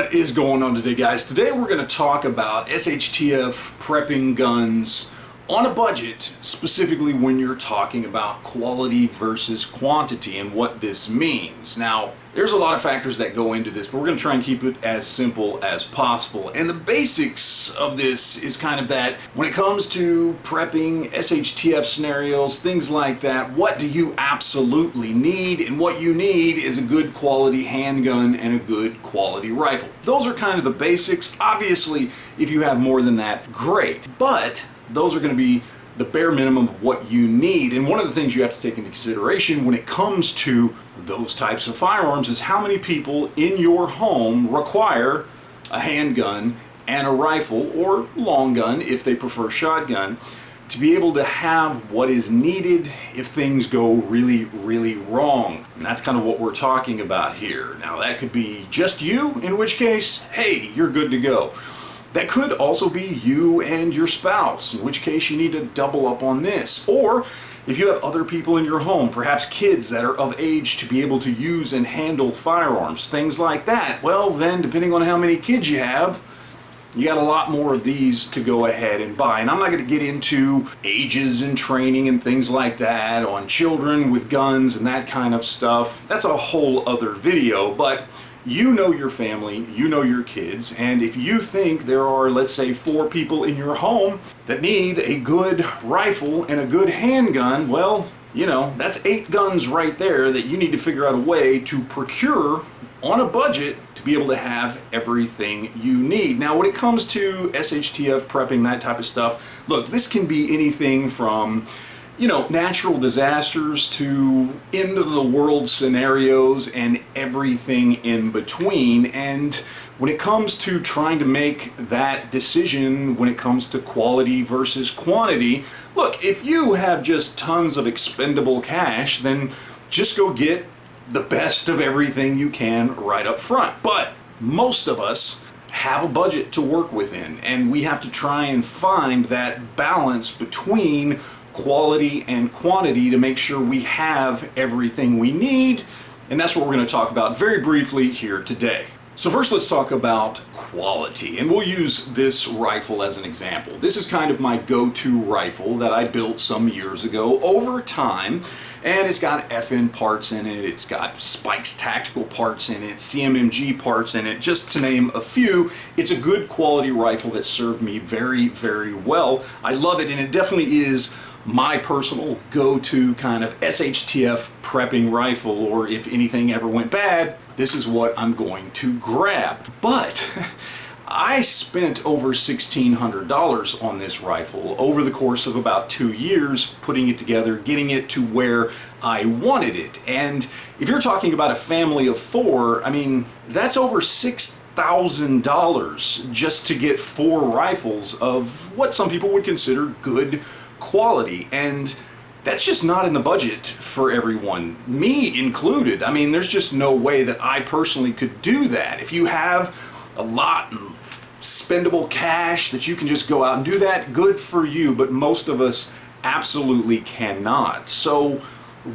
What is going on today, guys? Today we're going to talk about SHTF prepping guns on a budget, specifically when you're talking about quality versus quantity and what this means. Now, there's a lot of factors that go into this, but we're going to try and keep it as simple as possible. And the basics of this is kind of that when it comes to prepping, SHTF scenarios, things like that, what do you absolutely need? And what you need is a good quality handgun and a good quality rifle. Those are kind of the basics. Obviously, if you have more than that, great. But those are going to be the bare minimum of what you need. And one of the things you have to take into consideration when it comes to those types of firearms is how many people in your home require a handgun and a rifle, or long gun if they prefer shotgun, to be able to have what is needed if things go really, really wrong. And that's kind of what we're talking about here. Now, that could be just you, in which case, hey, you're good to go. That could also be you and your spouse, in which case you need to double up on this. Or if you have other people in your home, perhaps kids that are of age to be able to use and handle firearms, things like that, well then, depending on how many kids you have, you got a lot more of these to go ahead and buy. And I'm not going to get into ages and training and things like that on children with guns and that kind of stuff. That's a whole other video, but you know your family, you know your kids, and if you think there are, let's say, 4 people in your home that need a good rifle and a good handgun, well, you know, that's 8 guns right there that you need to figure out a way to procure on a budget to be able to have everything you need. Now, when it comes to SHTF prepping, that type of stuff, look, this can be anything from, you know, natural disasters to end of the world scenarios and everything in between. And when it comes to trying to make that decision when it comes to quality versus quantity, look, if you have just tons of expendable cash, then just go get the best of everything you can right up front. But most of us have a budget to work within, and we have to try and find that balance between quality and quantity to make sure we have everything we need, and that's what we're going to talk about very briefly here today. So first, let's talk about quality, and we'll use this rifle as an example. This is kind of my go-to rifle that I built some years ago over time, and it's got FN parts in it, it's got Spikes tactical parts in it, CMMG parts in it, just to name a few. It's a good quality rifle that served me very, very well. I love it, and it definitely is my personal go-to kind of SHTF prepping rifle, or if anything ever went bad, this is what I'm going to grab. But I spent over $1,600 on this rifle over the course of about 2 years, putting it together, getting it to where I wanted it. And if you're talking about a family of 4, I mean, that's over $6,000 just to get 4 rifles of what some people would consider good quality, and that's just not in the budget for everyone, me included. I mean, there's just no way that I personally could do that. If you have a lot of spendable cash that you can just go out and do that, good for you, but most of us absolutely cannot. So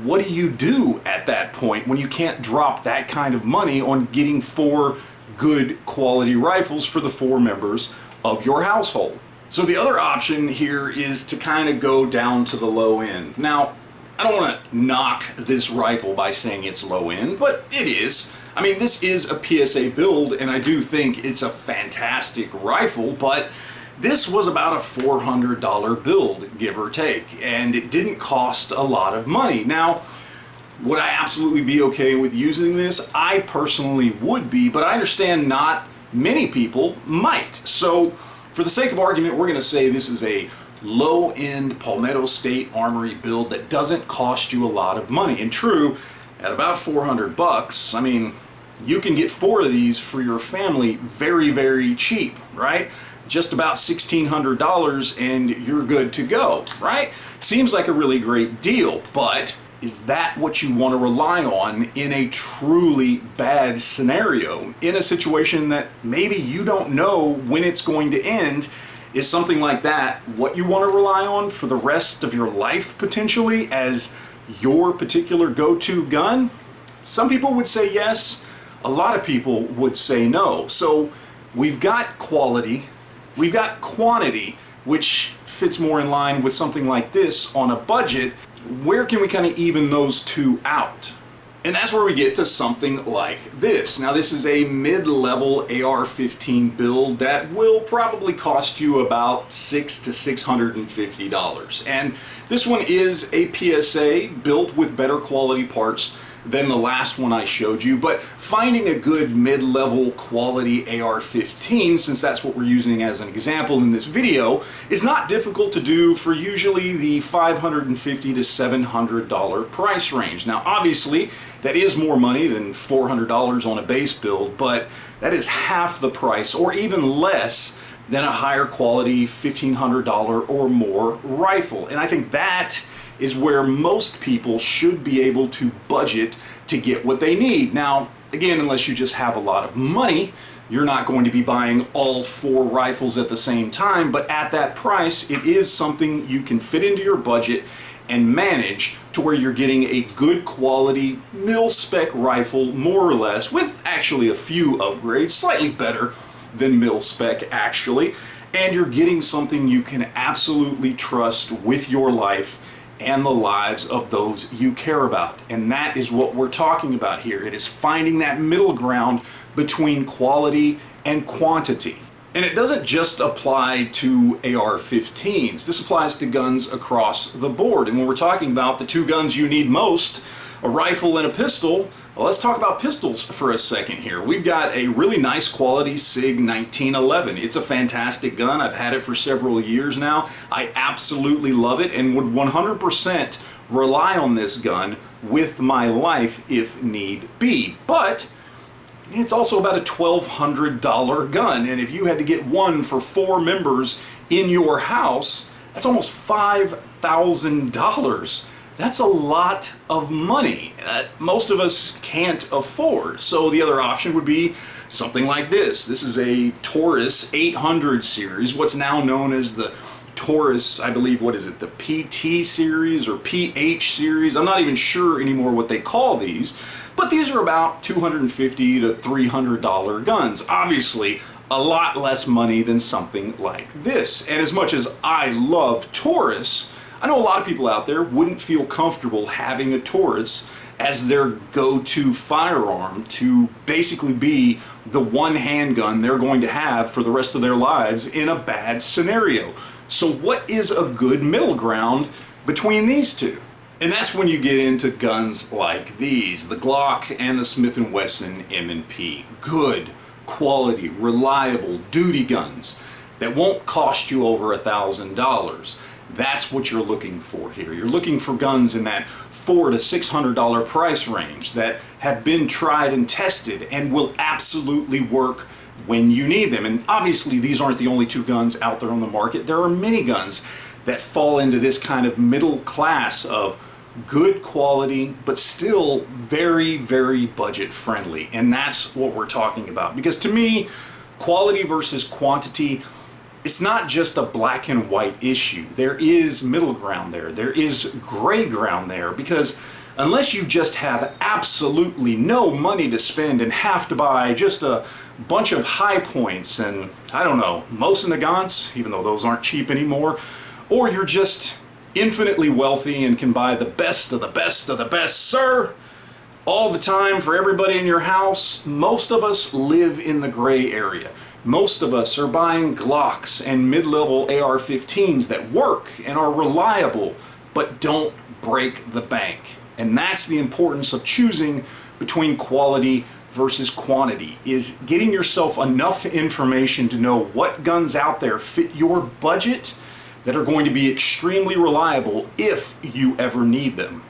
what do you do at that point when you can't drop that kind of money on getting 4 good quality rifles for the 4 members of your household? So the other option here is to kind of go down to the low end. Now, I don't want to knock this rifle by saying it's low end, but it is. I mean, this is a PSA build, and I do think it's a fantastic rifle, but this was about a $400 build, give or take, and it didn't cost a lot of money. Now, would I absolutely be okay with using this? I personally would be, but I understand not many people might. So for the sake of argument, we're going to say this is a low-end Palmetto State Armory build that doesn't cost you a lot of money. And true, at about $400, I mean, you can get 4 of these for your family very, very cheap, right? Just about $1,600 and you're good to go, right? Seems like a really great deal, but is that what you want to rely on in a truly bad scenario? In a situation that maybe you don't know when it's going to end, is something like that what you want to rely on for the rest of your life potentially as your particular go-to gun? Some people would say yes. a lot of people would say no. So we've got quality, we've got quantity, which fits more in line with something like this on a budget. Where can we kind of even those two out? And that's where we get to something like this. Now this is a mid-level AR-15 build that will probably cost you about $600 to $650. And this one is a PSA built with better quality parts than the last one I showed you, but finding a good mid-level quality AR-15, since that's what we're using as an example in this video, is not difficult to do for usually the $550 to $700 price range. Now obviously that is more money than $400 on a base build, but that is half the price or even less than a higher quality $1,500 or more rifle. And I think that is where most people should be able to budget to get what they need. Now, again, unless you just have a lot of money, you're not going to be buying all 4 rifles at the same time, but at that price, it is something you can fit into your budget and manage to where you're getting a good quality mil-spec rifle, more or less, with actually a few upgrades, slightly better than mil-spec actually, and you're getting something you can absolutely trust with your life and the lives of those you care about. And that is what we're talking about here. It is finding that middle ground between quality and quantity. And it doesn't just apply to AR-15s. This applies to guns across the board. And when we're talking about the 2 guns you need most, a rifle and a pistol, well, let's talk about pistols for a second here. We've got a really nice quality SIG 1911. It's a fantastic gun. I've had it for several years now. I absolutely love it and would 100% rely on this gun with my life if need be. But it's also about a $1,200 gun, and if you had to get one for 4 members in your house, that's almost $5,000. That's a lot of money that most of us can't afford. So the other option would be something like this. This is a Taurus 800 series, what's now known as the Taurus, I believe, what is it, the PT series or PH series? I'm not even sure anymore what they call these, but these are about $250 to $300 guns. Obviously, a lot less money than something like this. And as much as I love Taurus, I know a lot of people out there wouldn't feel comfortable having a Taurus as their go-to firearm to basically be the one handgun they're going to have for the rest of their lives in a bad scenario. So what is a good middle ground between these two? And that's when you get into guns like these, the Glock and the Smith & Wesson M&P. Good, quality, reliable duty guns that won't cost you over $1,000. That's what you're looking for here. You're looking for guns in that $400 to $600 price range that have been tried and tested and will absolutely work when you need them. And obviously these aren't the only 2 guns out there on the market. There are many guns that fall into this kind of middle class of good quality but still very, very budget friendly. And that's what we're talking about, because to me, quality versus quantity, it's not just a black and white issue. There is middle ground there. There is gray ground there, because unless you just have absolutely no money to spend and have to buy just a bunch of high points and, I don't know, Mosin Nagants, even though those aren't cheap anymore, or you're just infinitely wealthy and can buy the best of the best of the best, sir, all the time for everybody in your house, most of us live in the gray area. Most of us are buying Glocks and mid-level AR-15s that work and are reliable, but don't break the bank. And that's the importance of choosing between quality versus quantity, is getting yourself enough information to know what guns out there fit your budget that are going to be extremely reliable if you ever need them.